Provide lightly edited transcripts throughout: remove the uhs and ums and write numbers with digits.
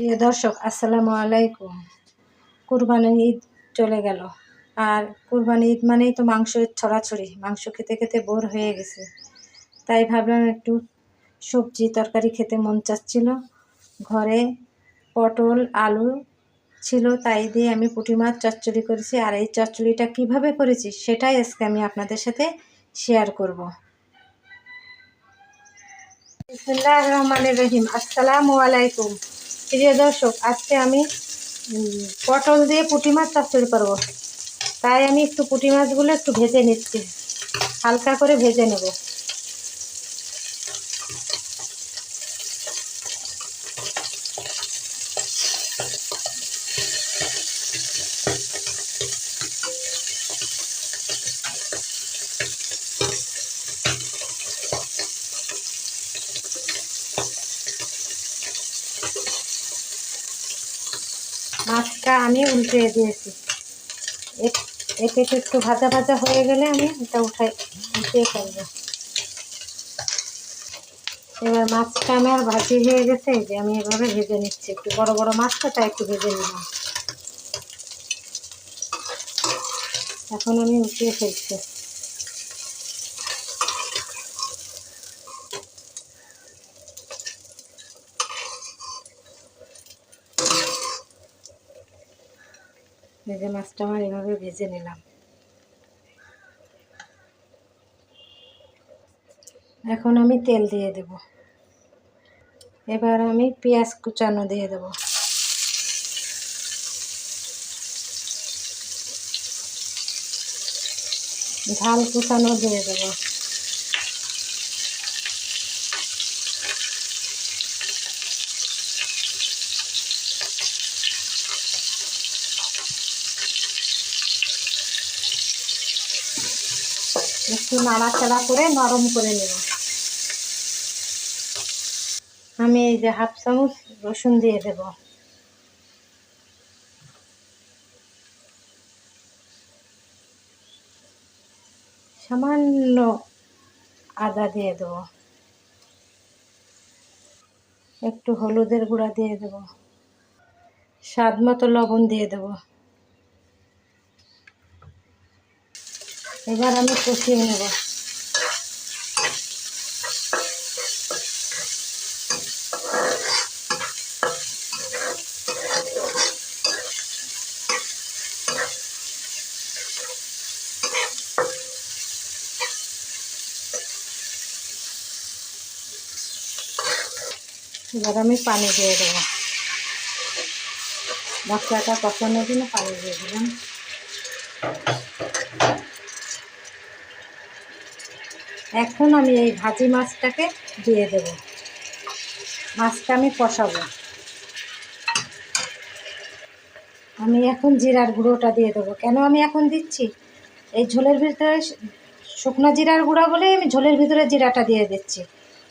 প্রিয় দর্শক, আসসালামু আলাইকুম। কুরবানির ঈদ চলে গেল, আর কুরবানি ঈদ মানেই তো মাংসের ছড়াছড়ি। মাংস খেতে খেতে বোর হয়ে গেছে, তাই ভাবলাম একটু সবজি তরকারি খেতে মন চাচ্ছিল। ঘরে পটল আলু ছিল, তাই দিয়ে আমি পুঁটি মাছ চচ্চড়ি করেছি। আর এই চচ্চড়িটা কিভাবে করেছি সেটাই আজকে আমি আপনাদের সাথে শেয়ার করব। বিসমিল্লাহির রহমানির রহিম। আসসালামু আলাইকুম। প্রিয় দর্শক, আজকে আমি পটল দিয়ে পুঁটি মাছ চচ্চড়ি করবো। তাই আমি একটু পুঁটি মাছগুলো একটু ভেজে নিচ্ছি, হালকা করে ভেজে নেব। মাছটা আমি উল্টে দিয়েছি। এতে একটু ভাজা ভাজা হয়ে গেলে আমি এটা উঠিয়ে ফেলবো। এবার মাছটা আমার ভাজি হয়ে গেছে, যে আমি এভাবে ভেজে নিচ্ছি। একটু বড় বড় মাছটা তাই একটু ভেজে নিলাম। এখন আমি উঠিয়ে ফেলছি। ভেজে মাছটা আমার এভাবে ভেজে নিলাম। এখন আমি তেল দিয়ে দেব। এবার আমি পেঁয়াজ কুচানো দিয়ে দেব। ঝাল কুচানো দিয়ে দেব। একটু নাড়াচাড়া করে নরম করে নেব। আমি এই যে হাফ চামচ রসুন দিয়ে দেব। সামান্য আদা দিয়ে দেব। একটু হলুদের গুঁড়া দিয়ে দেব। স্বাদ মতো লবণ দিয়ে দেব। এবার আমি কষিয়ে নেব। এবার আমি পানি দিয়ে দেবো। মশলাটা কষানোর জন্য পানি দিয়ে দিলাম। এখন আমি এই ভাজি মাছটাকে দিয়ে দেব। মাছটা আমি কষাবো। আমি এখন জিরার গুঁড়োটা দিয়ে দেবো। কেন আমি এখন দিচ্ছি, এই ঝোলের ভিতরে শুকনো জিরার গুঁড়া বলে আমি ঝোলের ভিতরে জিরাটা দিয়ে দিচ্ছি।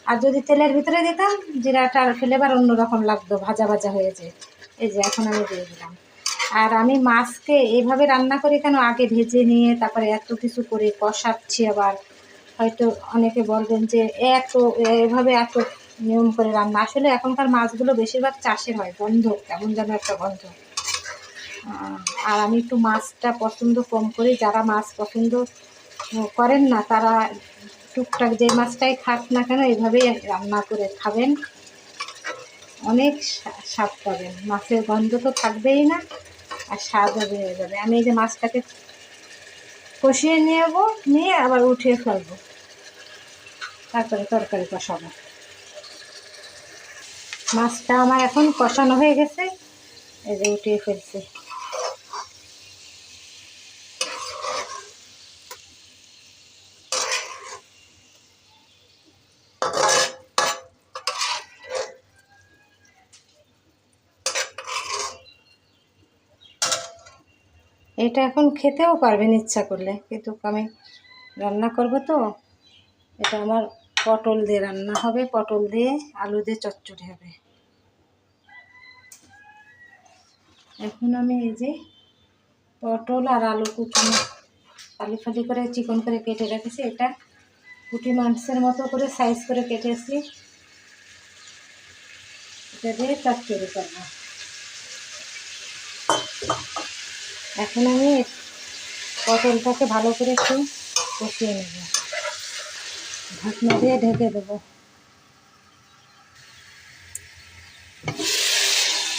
আর যদি তেলের ভিতরে দিতাম, জিরাটার ফ্লেভার অন্যরকম লাগতো, ভাজা ভাজা হয়েছে। এই যে এখন আমি দিয়ে দিলাম। আর আমি মাছকে এইভাবে রান্না করি কেন, আগে ভেজে নিয়ে তারপরে এত কিছু করে কষাচ্ছি। আবার হয়তো অনেকে বলবেন যে এভাবে এত নিয়ম করে রান্না। আসলে এখনকার মাছগুলো বেশিরভাগ চাষের হয়, গন্ধ কেমন যেন একটা গন্ধ। আর আমি একটু মাছটা পছন্দ কম করি। যারা মাছ পছন্দ করেন না, তারা টুকটাক যে মাছটাই খাক না কেন এভাবেই রান্না করে খাবেন, অনেক স্বাদ পাবেন। মাছের গন্ধ তো থাকবেই না, আর স্বাদও বেড়ে যাবে। আমি এই যে মাছটাকে কষিয়ে নিয়ে আবার উঠিয়ে ফেলবো, তারপরে তরকারি কষাবো। মাছটা আমার এখন কষানো হয়ে গেছে, এই যে উঠিয়ে ফেলছি। এটা এখন খেতেও পারবেন ইচ্ছা করলে, কিন্তু আমি রান্না করব তো। এটা আমার পটল দিয়ে রান্না হবে, পটল দিয়ে আলু দিয়ে চচ্চড়ি হবে। এখন আমি এই যে পটল আর আলু কুচানো ফালি ফালি করে চিকন করে কেটে রেখেছি। এটা পুঁটি মাছের মতো করে সাইজ করে কেটেছি। এটা দিয়ে চচ্চড়ি করবো। এখন আমি পটলটাকে ভালো করে একটু কষিয়ে নেব, ঢাকনা দিয়ে ঢেকে দেবো।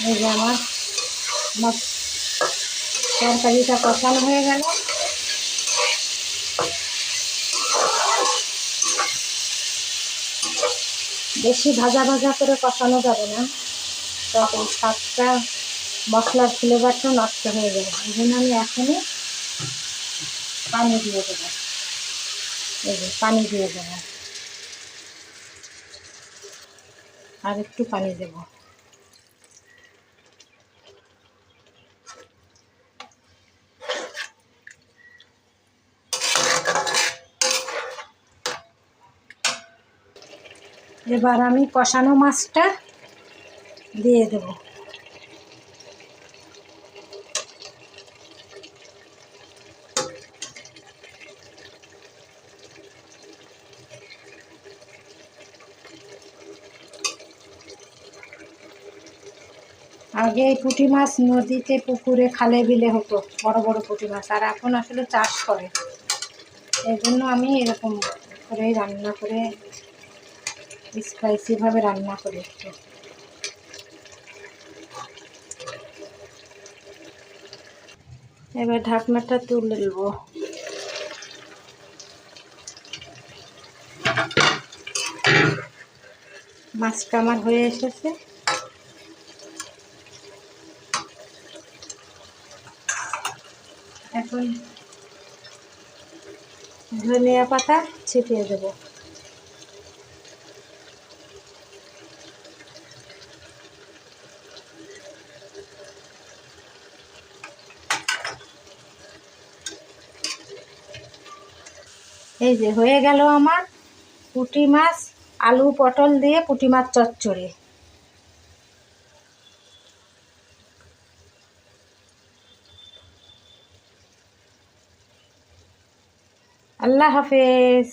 এই যে আমার তরকারিটা কষানো হয়ে গেল। বেশি ভাজা ভাজা করে কষানো যাবে না, তখন স্বাদটা মশলার ফ্লেভারটা নষ্ট হয়ে যাবে। এই জন্য আমি এখনই পানি দিয়ে দেবো। এই যে পানি দিয়ে দেবো, আর একটু পানি দেব। এবার আমি কষানো মাছটা দিয়ে দেব। আগে এই পুঁটি মাছ নদীতে, পুকুরে, খালে বিলে হতো, বড় বড় পুঁটি মাছ, আর এখন আসলে চাষ করে। এই জন্য আমি এরকম করেই রান্না করে, স্পাইসিভাবে রান্না করি একটু। এবার ঢাকনাটা তুলে নেব। মাছটা আমার হয়ে এসেছে। এখন ধনিয়া পাতা ছিটিয়ে দেব। এই যে হয়ে গেল আমার পুঁটি মাছ, আলু পটল দিয়ে পুঁটি মাছ চচ্চড়ি। আল্লাহ হাফেজ।